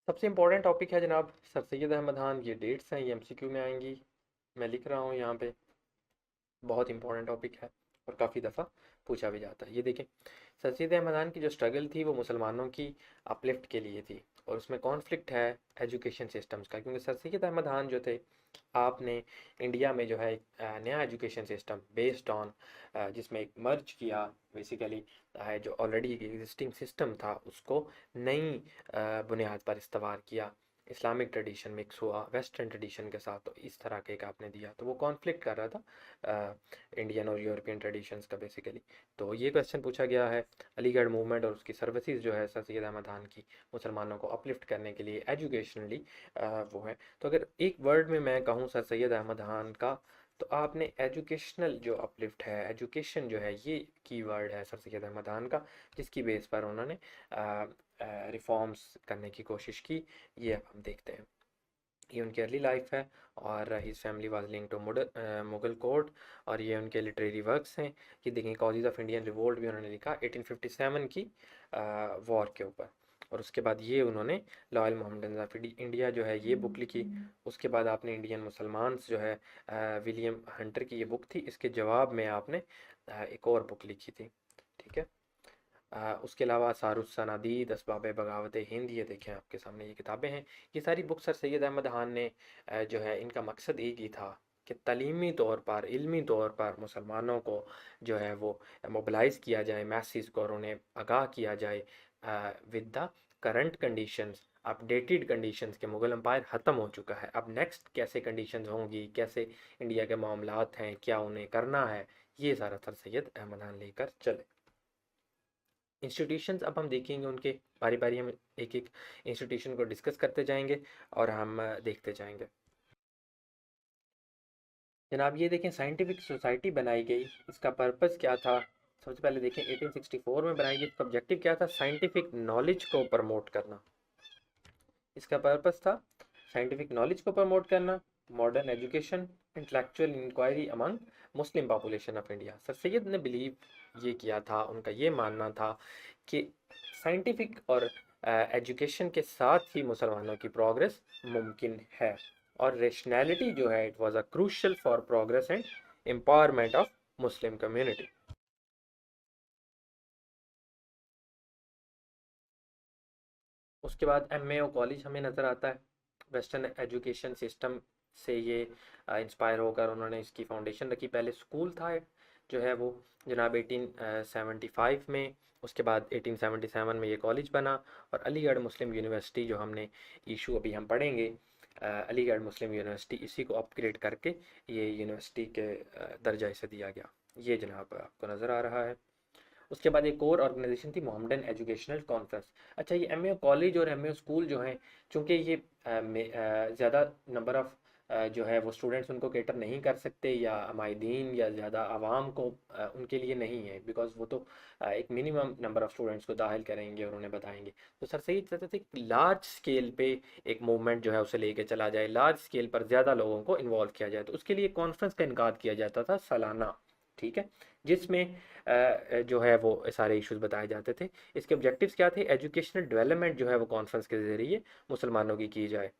सबसे important topic है जनाब सर सैयद अहमद खान। ये डेट्स हैं, ये एमसीक्यू में आएंगी। मैं लिख रहा हूँ यहाँ पे। बहुत इंपॉर्टेंट टॉपिक है और काफ़ी दफ़ा पूछा भी जाता है। ये देखें, सर सैयद अहमद खान की जो स्ट्रगल थी वो मुसलमानों की अपलिफ्ट के लिए थी, और उसमें कॉन्फ्लिक्ट है एजुकेशन सिस्टम्स का, क्योंकि सर सैयद अहमद खान जो थे, आपने इंडिया में जो है एक नया एजुकेशन सिस्टम बेस्ड ऑन, जिसमें एक मर्ज किया बेसिकली, जो ऑलरेडी एग्जिस्टिंग सिस्टम था उसको नई बुनियाद पर इस्तेमाल किया। इस्लामिक ट्रेडिशन मिक्स हुआ वेस्टर्न ट्रेडिशन के साथ, तो इस तरह के एक आपने दिया, तो वो कॉन्फ्लिक्ट कर रहा था इंडियन और यूरोपियन ट्रेडिशंस का बेसिकली। तो ये क्वेश्चन पूछा गया है। अलीगढ़ मूवमेंट और उसकी सर्विसेज जो है सर सैयद अहमद खान की, मुसलमानों को अपलिफ्ट करने के लिए एजुकेशनली वो है। तो अगर एक वर्ड में मैं कहूँ सर सैयद अहमद खान का, तो आपने एजुकेशनल जो अपलिफ्ट है, एजुकेशन जो है, ये की वर्ड है सर सैयद अहमद खान का, जिसकी बेस पर उन्होंने रिफॉर्म्स करने की कोशिश की। ये अब हम देखते हैं। ये उनकी अर्ली लाइफ है, और his family was linked to Mughal court, और ये उनके लिटरेरी वर्क्स हैं। ये देखें, कॉजेज ऑफ इंडियन रिवोल्ट भी उन्होंने लिखा 1857 की वॉर के ऊपर। और उसके बाद ये उन्होंने लॉयल मोहम्मदन ऑफ इंडिया जो है ये बुक लिखी। उसके बाद आपने इंडियन मुसलमान जो है विलियम हंटर की ये बुक थी, इसके जवाब में आपने एक और बुक लिखी थी। ठीक है। उसके अलावा सारुस सनादीद, असबाब बगावत हिंद, ये देखें आपके सामने ये किताबें हैं। ये सारी बुक सर सैयद अहमद खान ने जो है, इनका मकसद एक ही था कि तालीमी तौर पर, इल्मी तौर पर मुसलमानों को जो है वो मोबिलाइज़ किया जाए, मैसेज को, और उन्हें आगाह किया जाए with the current conditions, updated conditions के मुग़ल एम्पायर ख़त्म हो चुका है, अब नेक्स्ट कैसे कंडीशंस होंगी, कैसे इंडिया के मामलात हैं, क्या उन्हें करना है, ये सारा सर सैयद अहमद खान लेकर चले। इंस्टीट्यूशंस अब हम देखेंगे उनके, बारी बारी हम एक एक इंस्टीट्यूशन को डिस्कस करते जाएंगे और हम देखते जाएंगे। जनाब ये देखें, साइंटिफिक सोसाइटी बनाई गई, इसका पर्पस क्या था? सबसे पहले देखें, 1864 में बनाई गई। इसका ऑब्जेक्टिव क्या था? साइंटिफिक नॉलेज को प्रमोट करना। इसका पर्पस था साइंटिफिक नॉलेज को प्रमोट करना, modern education, intellectual inquiry among Muslim population of India. Sir Syed ने बिलीव ये किया था, उनका ये मानना था कि साइंटिफिक और एजुकेशन के साथ ही मुसलमानों की प्रोग्रेस मुमकिन है, और रेशनैलिटी जो है, it was a crucial for progress and empowerment of Muslim community. उसके बाद एमएओ कॉलेज हमें नज़र आता है। वेस्टर्न एजुकेशन सिस्टम से ये इंस्पायर होकर उन्होंने इसकी फाउंडेशन रखी। पहले स्कूल था जो है वो, जनाब 1875 में। उसके बाद 1877 में ये कॉलेज बना, और अलीगढ़ मुस्लिम यूनिवर्सिटी जो हमने इशू अभी हम पढ़ेंगे, अलीगढ़ मुस्लिम यूनिवर्सिटी, इसी को अपग्रेड करके ये यूनिवर्सिटी के दर्जा इसे दिया गया। ये जनाब आपको नज़र आ रहा है। उसके बाद एक और ऑर्गेनाइजेशन थी, मोहम्मदन एजुकेशनल कॉन्फ्रेंस। अच्छा, ये एमएओ कॉलेज और एमएओ स्कूल जो हैं, चूँकि ये ज़्यादा नंबर ऑफ़ जो है वो स्टूडेंट्स उनको कैटर नहीं कर सकते, या माहिदीन या ज़्यादा आवाम को उनके लिए नहीं है, बिकॉज वो तो एक मिनिमम नंबर ऑफ़ स्टूडेंट्स को दाखिल करेंगे और उन्हें बताएंगे। तो सर सैयद चाहते थे कि लार्ज स्केल पे एक मूवमेंट जो है उसे लेके चला जाए, लार्ज स्केल पर ज़्यादा लोगों को इन्वॉल्व किया जाए, तो उसके लिए कॉन्फ्रेंस का इनकाद किया जाता था सालाना। ठीक है। जिसमें जो है वो सारे इश्यूज बताए जाते थे। इसके ऑब्जेक्टिव्स क्या थे? एजुकेशनल डेवलपमेंट जो है वो कॉन्फ्रेंस के ज़रिए मुसलमानों की जाए।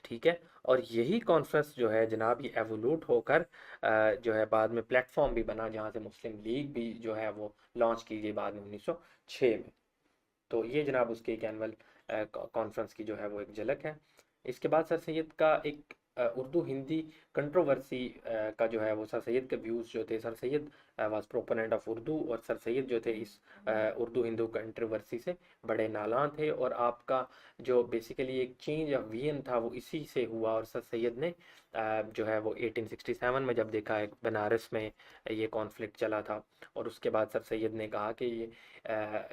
ठीक है। और यही कॉन्फ्रेंस जो है जनाब, ये एवोल्यूट होकर जो है बाद में प्लेटफॉर्म भी बना, जहाँ से मुस्लिम लीग भी जो है वो लॉन्च की गई बाद में 1906 में। तो ये जनाब उसके एक एनुअल कॉन्फ्रेंस की जो है वो एक झलक है। इसके बाद सर सैयद का एक उर्दू हिंदी कंट्रोवर्सी का जो है वो, सर सैयद के व्यूज़ जो थे, sir Syed was proponent of Urdu, और सर सैयद जो थे इस उर्दू हिंदू कंट्रोवर्सी से बड़े नालां थे, और आपका जो बेसिकली एक चेंज ऑफ विजन था वो इसी से हुआ। और सर सैयद ने जो है वो 1867 में जब देखा है बनारस में ये कॉन्फ्लिक्ट चला था, और उसके बाद सर सैयद ने कहा कि ये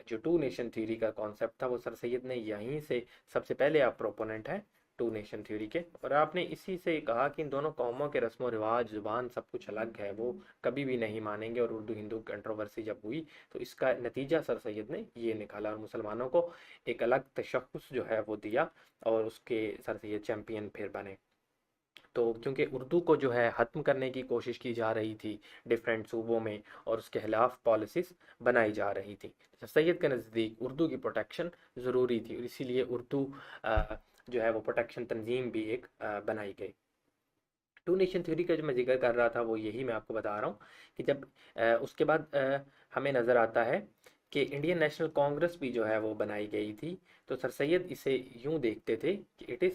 जो टू नेशन थ्योरी का कॉन्सेप्ट था, वो सर सैयद ने यहीं से सबसे पहले आप प्रोपोनेंट हैं टू नेशन थ्योरी के, और आपने इसी से कहा कि इन दोनों कौमों के रस्म व रिवाज, जुबान, सब कुछ अलग है, वो कभी भी नहीं मानेंगे। और उर्दू हिंदू कंट्रोवर्सी जब हुई, तो इसका नतीजा सर सैयद ने ये निकाला, और मुसलमानों को एक अलग तशख़्ख़ुस जो है वो दिया, और उसके सर सैयद चैम्पियन फिर बने। तो क्योंकि उर्दू को जो है ख़त्म करने की कोशिश की जा रही थी डिफरेंट सूबों में और उसके खिलाफ पॉलिसीज़ बनाई जा रही थी, तो सैयद के नज़दीक उर्दू की प्रोटेक्शन ज़रूरी थी और इसीलिए उर्दू जो है वो प्रोटेक्शन तंजीम भी एक बनाई गई। टू नेशन थ्योरी का जो मैं जिक्र कर रहा था वो यही मैं आपको बता रहा हूँ कि जब उसके बाद हमें नज़र आता है कि इंडियन नेशनल कांग्रेस भी जो है वो बनाई गई थी। तो सर सैयद इसे यूं देखते थे कि it is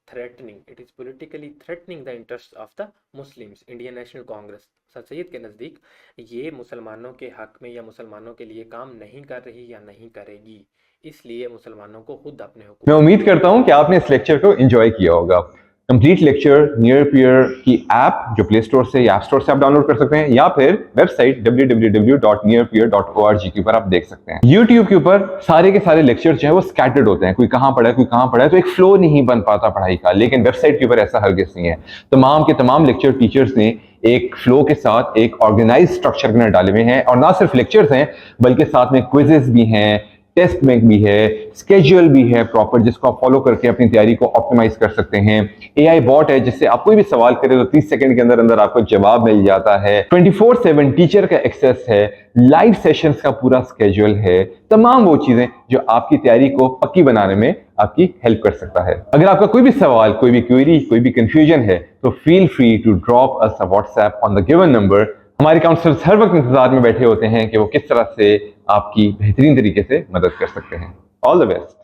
politically threatening the interest of the Muslims. Indian national Congress sir Syed के नज़दीक ये मुसलमानों के हक में या मुसलमानों के लिए काम नहीं कर रही या नहीं करेगी, इसलिए मुसलमानों को खुद अपने हुकूक। मैं उम्मीद करता हूं कि आपने इस लेक्चर को एंजॉय किया होगा। कंप्लीट लेक्चर नियर पियर की ऐप जो प्ले स्टोर से या ऐप स्टोर से आप डाउनलोड कर सकते हैं या फिर वेबसाइट www.nearpeer.org के ऊपर आप देख सकते हैं। YouTube के ऊपर सारे के सारे लेक्चर जो है वो स्कैटर्ड होते हैं, कोई कहाँ पढ़ा है कोई कहाँ पढ़ा है, तो एक फ्लो नहीं बन पाता पढ़ाई का। लेकिन वेबसाइट के ऊपर ऐसा हरगिज नहीं है। तमाम के तमाम लेक्चर टीचर्स ने एक फ्लो के साथ एक ऑर्गेनाइज स्ट्रक्चर में डाले हुए हैं और ना सिर्फ लेक्चर्स हैं बल्कि साथ में क्विजेस भी हैं, टेस्ट बैंक भी है, स्केड्यूल भी है प्रॉपर, जिसको आप फॉलो करके अपनी तैयारी को ऑप्टिमाइज कर सकते हैं। एआई बॉट है जिससे आप कोई भी सवाल करें तो 30 सेकंड के अंदर अंदर आपको जवाब मिल जाता है। 24/7 टीचर का एक्सेस है, लाइव सेशंस का पूरा स्केड्यूल है, तमाम वो चीजें जो आपकी तैयारी को पक्की बनाने में आपकी हेल्प कर सकता है। अगर आपका कोई भी सवाल, कोई भी क्वेरी, कोई भी कंफ्यूजन है तो feel free to drop us a WhatsApp on the given number. हमारे काउंसलर्स हर वक्त इंतजार में बैठे होते हैं कि वो किस तरह से आपकी बेहतरीन तरीके से मदद कर सकते हैं। All the best.